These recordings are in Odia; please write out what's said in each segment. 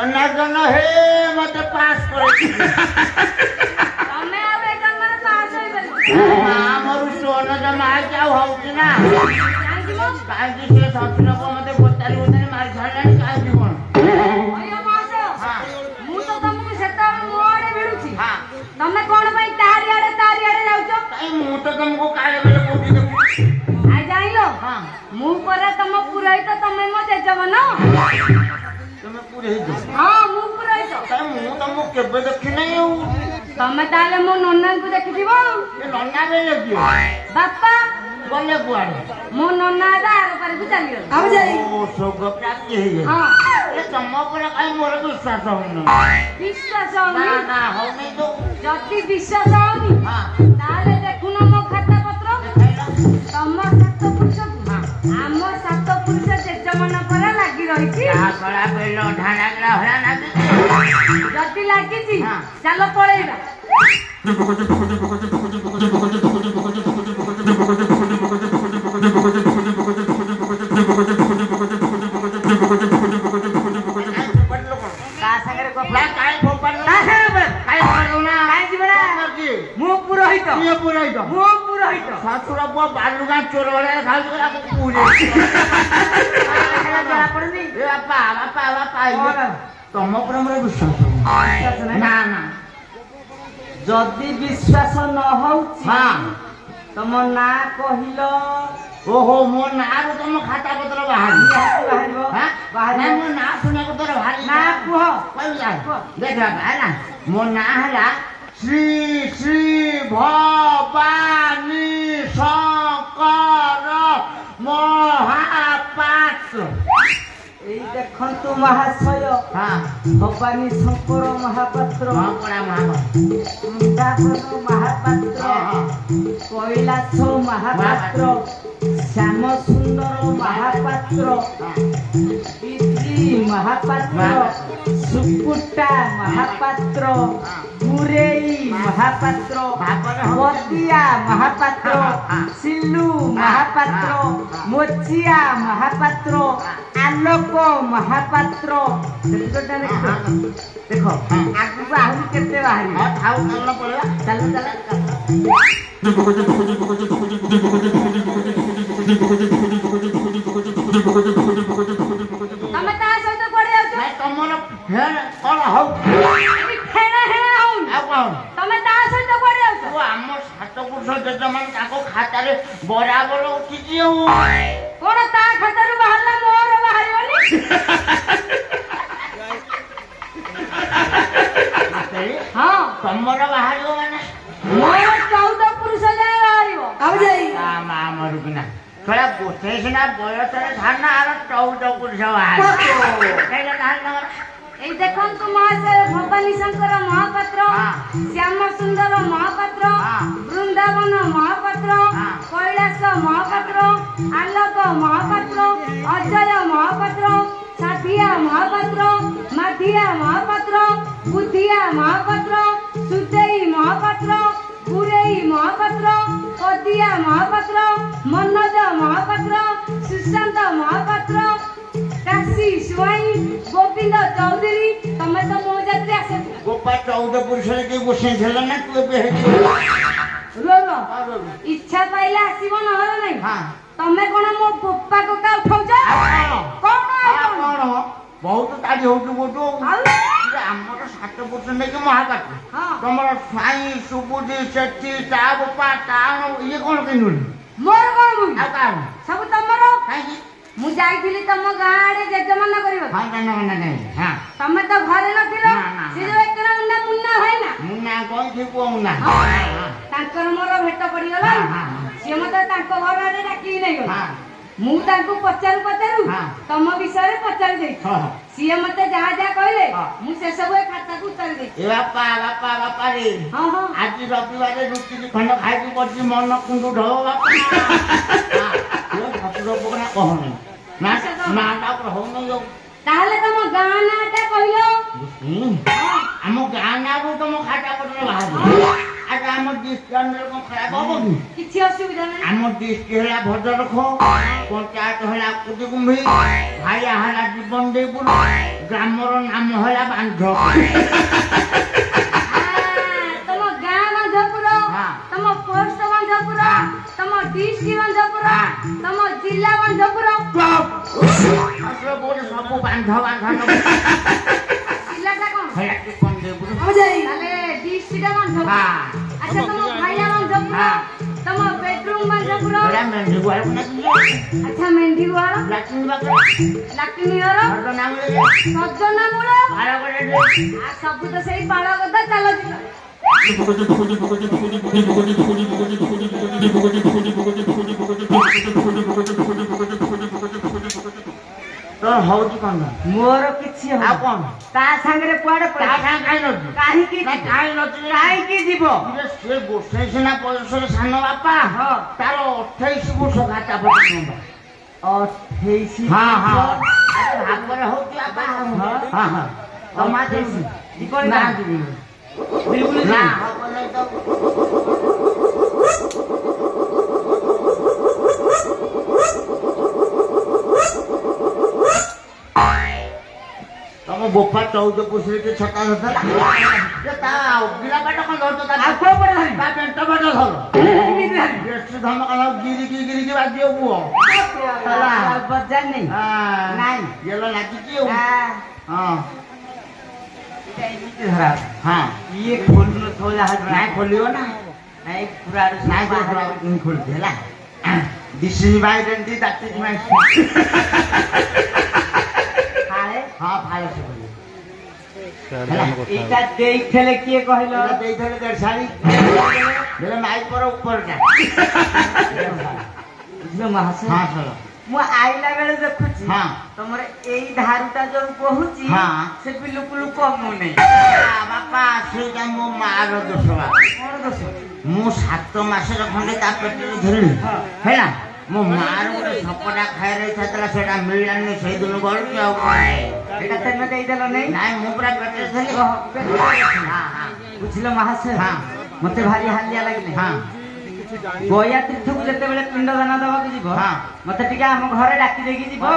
ଜନ ହେ ମତେ ପାସ୍ କରେ ତମେ ଆଉ ଏ ଜନ୍ମରେ ପାସ୍ ହେଇପାରିବ ଆମର ସୋନ ଜମା ହେଇଛି ଆଉ ହଉଛି ନା କାହିଁକି ମ କାହିଁକି ସେ ଶ୍ୱଶୁର ମତେ ପଚାରି ପଚାରି ମାରି ଛାଡ଼ିଲାଣି କାହିଁକି କଣ ଅಯ್ୟ ମାଉସ ମୁଁ ତ ତମକୁ ସେତେବେଳେ ମୋ ଆଡେ ଭିଡୁଛି ହଁ ତମେ କଣ ପାଇଁ ତାରି ଆଡେ ଯାଉଛ କାଇଁ ମୁଁ ତ ତମକୁ କାଳେ ବେଳେ କୋଉଠି ଦେଖୁଛି ଆଇ ଜାଣିଲ ହଁ ମୁଁ ପରା ତମ ପୁରୋହିତ ତମେ ମୋ ଜେଜେମନ ତମେ ପୁରେଇଛ ହଁ ମୁଁ ପୁରୋହିତ କାଇଁ ମୁଁ ତମକୁ କେବେ ଦେଖିନାହିଁ ଆଉ ତମେ ତାହେଲେ ମୋ ନନାଙ୍କୁ ଦେଖିଥିବ ଏ ନନା ବେଳେ କିଏ ବାପା ଗଲେ କୁଆଡେ ମୋ ନନା ଆର ପାରିକୁ ଚାଲିଗଲେ ଆଉ ଯାଇ ଓ ସୌଭାଗ୍ୟ ପ୍ରାପ୍ତି ହେଇଯାଇଛି ହଁ ଏ ତମ ଉପରେ କାଇଁ ମୋର ବିଶ୍ୱାସ ହଉନି ବିଶ୍ୱାସ ନା ହଉନି ନା ହଉନି ତ ଯଦି ବିଶ୍ୱାସ ହଉନି ହଁ ତାହେଲେ ଦେଖୁନ ମୋ ଖାତା ପତ୍ର ତମ ସାତ ପୁରୁଷକୁ ଆମ ସାତ ପୁରୁଷ ଜେଜେମନ ପରା ଲାଗି ରହିଛି କଳା ବେଲ ଢାଣା ଭଳିଆ ନାଚି ଯଦି ଲାଗିଛି ହଁ। ଚାଲ ପଳେଇବା ମୁଁ ପୁରୋହିତ ଶାଶୁର ପୁଅ ବାଲୁଗାଁ ଚୋର ଭଳିଆ ଖାଉଛି ଜଣାପଡୁନି ବାପା ବାପା ବାପା ତମ ଉପରେ ମୋର ବିଶ୍ୱାସ ନା ନା ଯଦି ବିଶ୍ୱାସ ନ ହଉଛି ହଁ ତମ ନାଁ କହିଲ ଓହୋ ମୋ ନାଁରୁ ତମ ଖାତା ପତ୍ର ବାହାରି ବାହାରିବ ନାଇଁ ମୋ ନାଁ ଶୁଣିବାକୁ ତୋର ଭାରି ନା କୁହ ଦେଖ ବାପା ହେଲା ମୋ ନାଁ ହେଲା ଶ୍ରୀ ଶ୍ରୀ ଭବାନୀ ଶଙ୍କର ମହାପାତ୍ର ଏଇ ଦେଖନ୍ତୁ ମହାଶୟ ହଁ ଭବାନୀ ଶଙ୍କର ମହାପାତ୍ର ମହାପଡ଼ା ମହାପାତ୍ର ବୃନ୍ଦାବନ ମହାପାତ୍ର କୈଳାସ ମହାପାତ୍ର ଶ୍ୟାମ ସୁନ୍ଦର ମହାପାତ୍ର ବିଧି ମହାପାତ୍ର ସୁକୁଟା ମହାପାତ୍ର ଗୁରେଇ ମହାପାତ୍ର ବଦିଆ ମହାପାତ୍ର ସିଲୁ ମହାପାତ୍ର ମୋଚିଆ ମହାପାତ୍ର ଆଲୋକ ମହାପାତ୍ର ଦେଖ ଆଗକୁ ଆହୁରି କେତେ ବାହାରିବ ଚାଲ ଚାଲ ତମେ ତା ସହିତ କୁଆଡେ ଯାଉଛ ତମର କଣ ହଉ ଖେଣା ହେଣା ହଉନି ଆଉ କଣ ତମେ ତା ସହିତ କୁଆଡେ ଯାଉଛ ଆମ ସାତ ପୁରୁଷ ଜେଜେମାନେ ତାଙ୍କ ଖାତାରେ ବରାବର ଉଠିଛି ଆଉ କଣ ତା ଖାତାରୁ ବାହାରିଲା ମୋର ବାହାରିବନି ହଁ ତମର ବାହାରିବ ମାନେ ମୋର 14 ପୁରୁଷ ଯାଏ ବାହାରିବ ଆଉ ଯାଇ ମା ମରୁକିନା ଛଡ଼ା ଗୋଟେ ସିନା ବୟସରେ ଧାନ ଆର 14 ପୁରୁଷ ବାହାରିବ ଏଇ ଦେଖନ୍ତୁ ମହାଶୟ ଭବାନୀ ଶଙ୍କର ମହାପାତ୍ର ଶ୍ୟାମ ସୁନ୍ଦର ମହାପାତ୍ର ବୃନ୍ଦାବନ ମହାପାତ୍ର କୈଳାସ ମହାପାତ୍ର ଆଲୋକ ମହାପାତ୍ର ଅଜୟ ମହାପାତ୍ର ସାଧିଆ ମହାପାତ୍ର ମାଧିଆ ମହାପାତ୍ର ବୁଦ୍ଧିଆ ମହାପାତ୍ର ସୁଦେଇ ମହାପାତ୍ର ଗୁରେଇ ମହାପାତ୍ର ପଦିଆ ମହାପାତ୍ର ମନୋଜ ମହାପାତ୍ର ସୁଶାନ୍ତ ମହାପାତ୍ର କାଶୀ ସ୍ୱାଇଁ ଗୋବିନ୍ଦ ଚୌଧୁରୀ ତମେ ତ ମୋ ଜାତିରେ ଆସ ଗୋପା 14 ପୁରୁଷରେ କେହି ବସେଇ ଥିଲା ନା ତୁ ଏବେ ଇଚ୍ଛା ପାଇଲେ ଆସିବ ନହେଲେ ନାହିଁ ହଁ ତମେ କଣ ମୋ ବୋପା କୋକା ଉଠଉଛ କଣ ବହୁତ ତାଡ଼ି ହଉଛୁ ଗୋଟୁ ଆମର 7 ପୁରୁଷ ନେଇକି ମହାପାତ୍ର ତମର ସ୍ୱାଇଁ ସୁବୁଧି ସେଠି ତା ବୋପା ତା ଇଏ କଣ କିଣୁନି ମୋର କଣ ଭୁଲ ଆଉ କାରଣ ସବୁ ତମର କାହିଁକି ମୁଁ ଯାଇଥିଲି ତମ ଗାଁ ଆଡେ ଜେଜେମନ କରିବାକୁ ତମେ ତ ଘରେ ନଥିଲ ସେ ଯୋଉ ଏକର ମୁଣ୍ଡା ମୁନ୍ନା ଭାଇନା ମୁନ୍ନା କହିଛି ପୁଅ ମୁନ୍ନା ତାଙ୍କର ମୋର ଭେଟ ପଡିଗଲା ସିଏ ମତେ ତାଙ୍କ ଘର ଆଡେ ଡାକିକି ନେଇଗଲେ ମୁଁ ତାଙ୍କୁ ପଚାରୁ ତମ ବିଷୟରେ ପଚାରି ଦେଇଛି ସିଏ ମତେ ଯାହା ଯାହା କହିଲେ ମୁଁ ସେସବୁ ଏ ଖାତାକୁ ଉତାରି ଦେଇଛି ବାପା ରେ ଆଜି ରବିବାରେ ରୁଟି ଖଣ୍ଡ ଖାଇକି ପଡିଛି ମନ କୁଣ୍ଡୁ ଢୋ ବାପା ଶ୍ୱଶୁର ପୋକରା କହନି ନା ତା ହଉନି ଯୋଉ ତାହେଲେ ତମ ଗାଁ ନାଁଟା କହିଲ ଆମ ଗାଁ ନାଁରୁ ତମ ଖାତା ପତ୍ର ବାହାରିବ ଆରେ ଆମ ଡିଷ୍ଟ୍ରିକ୍ଟ କଣ ଖରାପ ହବ କି କିଛି ଅସୁବିଧା ନାହିଁ ଆମ ଡିଷ୍ଟ୍ରିକ୍ଟ ହେଲା ଭଦ୍ରଖ ପଞ୍ଚାୟତ ହେଲା କୁଦିକୁମ୍ଭୀ ଭାଇଆ ହେଲା ଜୀବନ ଦେଇପୁର ଗ୍ରାମର ନାମ ହେଲା ବାନ୍ଧ। ତମ ଗାଁ ବାନ୍ଧପୁର, ତମ ପୋଷ୍ଟ ବାନ୍ଧପୁର, ତମ ଡିଷ୍ଟ୍ରିକ୍ଟ ବାନ୍ଧପୁର, ତମ ଜିଲ୍ଲା ବାନ୍ଧପୁର। ସବୁ ବାନ୍ଧ ବାନ୍ଧ ଜିଲ୍ଲାଟା କଣ? ହେଲାକି କଣ ଦେବୁ? ତାହେଲେ ଡିଷ୍ଟ୍ରିକ୍ଟ ବାନ୍ଧପୁର। ଆଚ୍ଛା ତମ ଖାଇବା ବାନ୍ଧପୁର, ତମ ବେଡରୁମ ବାନ୍ଧପୁର। ଆଚ୍ଛା ମେଣ୍ଡି ଗୁହାଳ, ଲାଟିନି ଘର, ସଜନା ମୂଳ। ସବୁ ତ ସେଇ ପାଳ କଥା। ଚାଲ ଯିବା। ହଉଛି କଣ? ମୋର କିଛି ଆଉ କଣ? ତା ସାଙ୍ଗରେ କୁଆଡେ କାହିଁକି କାହିଁକି ଯିବ? ସେ ଗୋସାଇ ସିନା ବୟସରେ ସାନ ବାପା, ତାର 28 ବର୍ଷ ଘାଟା ପଡି। 28? ଭାବରେ ହଉଛି ବାପା। ବିଲକୁଲ ନା ହବ ନାଇଁ ତ। ତମ ବୋପା 14 ପୁଷରେ କି ଛତା ଧରିଥିଲା ତା ପିଲା ବାଟ କଣ ଧରୁଛ? ତା ପେଣ୍ଟ ବାଟ ଧର। ବେଶୀ ଧମକ ଗିରିକି ବାଜିବ ପୁଅ। ବଜାର ନେଇ ନାଇଁ ଗେଲ ଲାଗିଛି ଆଉ। ଇଏ ଖୋଲୁନଥିବ ଯାହା ନାଇଁ ଖୋଲିବ ନା। ନାଇଁ ପୁରା ନାଇଁ ଖୋଲୁଛି ହେଲା। This is my identity, that is my ଫାଳେ ସେ ଏଇଟା ଦେଇଥିଲେ କିଏ କହିଲ? ଦେଇଥିଲେ ଦେଢ଼ଶାଳି ଦେଲେ ମାଇକ ପର ଉପରଟା। ମୁଁ ଆଇଲା ବେଳେ ଦେଖୁଛି ତମର ଏଇ ଧାରୁଟା ଯୋଉ କହୁଛି ସେ ବିଲକୁଲ କମୁନି। ବାପା ସେଇଟା ମୋ ମାର ଦୋଷ। କଣ ଦୋଷ? ମୁଁ 7 ମାସର ଖଣ୍ଡେ ତା ପେଟରେ ଧରିଲି ହେଲା। ମୋ ମାର ଗୋଟେ ସପଟା ଖାଇବାର ଇଚ୍ଛା ଥିଲା, ସେଟା ମିଳିଲାନି। ସେଇଦିନ ଗଳୁଛି ଆଉ। ଏଇଟା ତେମେ ଦେଇଦେଲ ନାଇଁ? ନାଇଁ ମୁଁ ପୁରା ପେଟରେ ଥିଲି। ବୁଝିଲ ମହାଶୟ, ମତେ ଭାରି ହାଲିଆ ଲାଗିଲେ। ଗୟା ତୀର୍ଥକୁ ଯେତେବେଳେ ପିଣ୍ଡ ଦାନ ଦବାକୁ ଯିବ, ମତେ ଟିକେ ଆମ ଘରେ ଡାକି ଦେଇକି ଯିବ। ଘର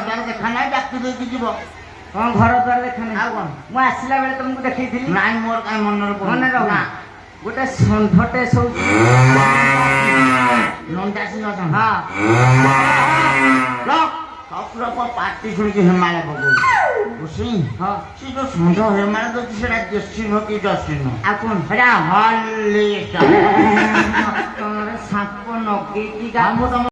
ଦ୍ୱାର ଦେଖା ନାହିଁ, ଡାକି ଦେଇକି ଯିବ। କଣ ଘର ଦ୍ୱାର ଦେଖା ନାହିଁ? ଆଉ କଣ? ମୁଁ ଆସିଲା ବେଳେ ତମକୁ ଦେଖେଇଥିଲି। ନାଇଁ ମୋର କାହିଁ ମନରେ ମନେ ରହ। ଗୋଟେ ଷଣ୍ଢଟେ ସବୁ ପାଟି ଶୁଣିକି ହେମାଳ ପକଉଛି। ସେ ଯୋଉ ଷଣ୍ଢ ହେମାଳ ଦଉଛି ସେଟା ଦେଶୀ ନୁହଁ କି ଜର୍ସି ନୁହଁ। ଆଉ କଣ? ସେଟା ହଲି ସାପ ନଗେଇକି ମୁଁ ତମ